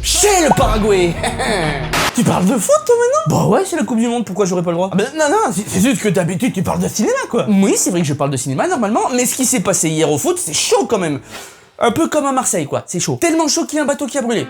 chez le Paraguay. Tu parles de foot toi maintenant? Bah ouais, c'est la Coupe du Monde, pourquoi j'aurais pas le droit? Ah ben non, c'est juste que d'habitude tu parles de cinéma quoi. Oui, c'est vrai que je parle de cinéma normalement, mais ce qui s'est passé hier au foot, c'est chaud quand même. Un peu comme à Marseille quoi, c'est chaud. Tellement chaud qu'il y a un bateau qui a brûlé.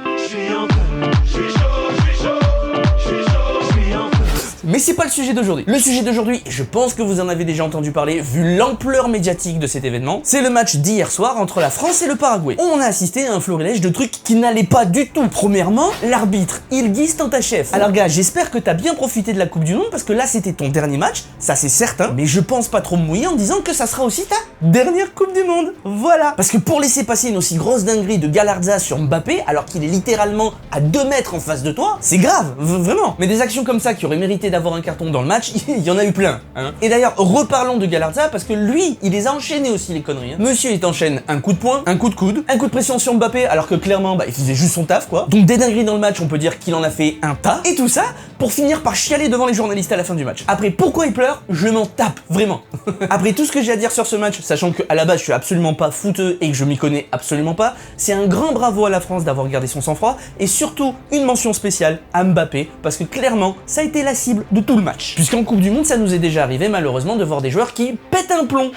Mais c'est pas le sujet d'aujourd'hui. Le sujet d'aujourd'hui, je pense que vous en avez déjà entendu parler, vu l'ampleur médiatique de cet événement, c'est le match d'hier soir entre la France et le Paraguay. On a assisté à un florilège de trucs qui n'allaient pas du tout. Premièrement, l'arbitre, Ilguis Tantachev. Alors gars, j'espère que t'as bien profité de la Coupe du Monde, parce que là c'était ton dernier match, ça c'est certain, mais je pense pas trop me mouiller en disant que ça sera aussi ta dernière Coupe du Monde. Voilà. Parce que pour laisser passer une aussi grosse dinguerie de Galarza sur Mbappé, alors qu'il est littéralement à 2 mètres en face de toi, c'est grave, vraiment. Mais des actions comme ça qui auraient mérité d'avoir un carton dans le match, il y en a eu plein, hein. Et d'ailleurs, reparlons de Galarza parce que lui, il les a enchaînés aussi les conneries, hein. Monsieur, il t'enchaîne un coup de poing, un coup de coude, un coup de pression sur Mbappé alors que clairement, il faisait juste son taf quoi. Donc des dingueries dans le match, on peut dire qu'il en a fait un tas. Et tout ça pour finir par chialer devant les journalistes à la fin du match. Après, pourquoi il pleure? Je m'en tape, vraiment. Après tout ce que j'ai à dire sur ce match, sachant que à la base je suis absolument pas footeux et que je m'y connais absolument pas, c'est un grand bravo à la France d'avoir gardé son sang-froid et surtout une mention spéciale à Mbappé parce que clairement, ça a été la cible de tout le match. Puisqu'en Coupe du Monde, ça nous est déjà arrivé malheureusement de voir des joueurs qui pètent un plomb.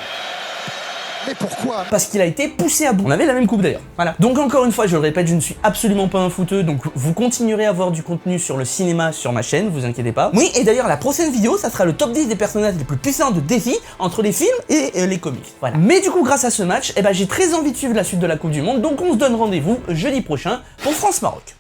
Mais pourquoi? Parce qu'il a été poussé à bout. On avait la même coupe d'ailleurs. Voilà. Donc encore une fois, je le répète, je ne suis absolument pas un footeux, donc vous continuerez à voir du contenu sur le cinéma sur ma chaîne, vous inquiétez pas. Oui, et d'ailleurs la prochaine vidéo, ça sera le top 10 des personnages les plus puissants de défi entre les films et les comics. Voilà. Mais du coup, grâce à ce match, j'ai très envie de suivre la suite de la Coupe du Monde, donc on se donne rendez-vous jeudi prochain pour France-Maroc.